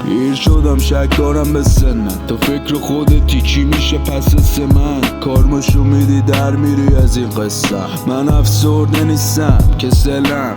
پیر شدم شک دارم به سنت، تو فکر خودتی چی میشه پس از من؟ کارمشو میدی در میری از این قصه. من افسرده نیستم کسلم،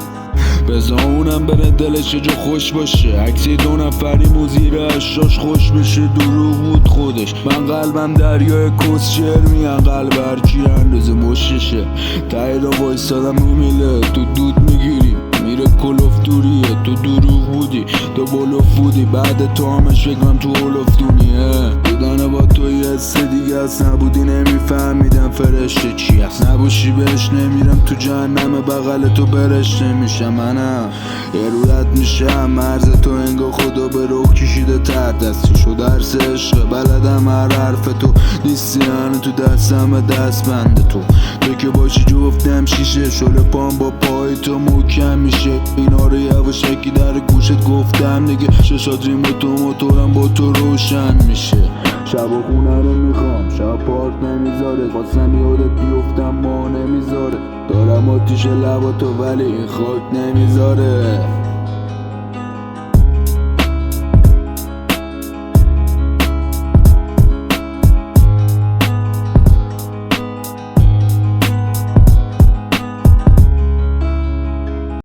بذار اونم بره دلش جا خوش باشه. عکسی 2 نفری موزیر اشاش خوش بشه، دروغ بود خودش. من قلبم دریای کس شعر میان، قلب هرکی اندازه مششه. تایی را وایستادم رو میله، تو دود میگیری میره کلوف دوریه. تو دروغ بودی تو بلوف بودی، بعد تو همش فکرم تو اولوف دونیه. بودن با تو یه حس دیگه است، نبودی نمیفهمیدم فرشته چی است. نباشی بهش نمیرم تو جهنم، بغل تو برشته میشم. منم یه رولت میشم مرز تو، انگار خدا به روح کشیده تر دستی شد. درس عشق بلدم هر حرف تو، نیستی تو دستم دست بند تو. تو که باشی جفتم شیشه، شل پام با پای تو محکم میشه. اینا رو یواشکی در گوشت گفتم دیگه، ششات ریموت و موتورم با تو روشن میشه. شب و خونه رو میخوام، شب پارک نمیذاره، خواستم یادت بیفتم ما نمیذاره. دارم آتیش لبا تو ولی این خاک نمیذاره.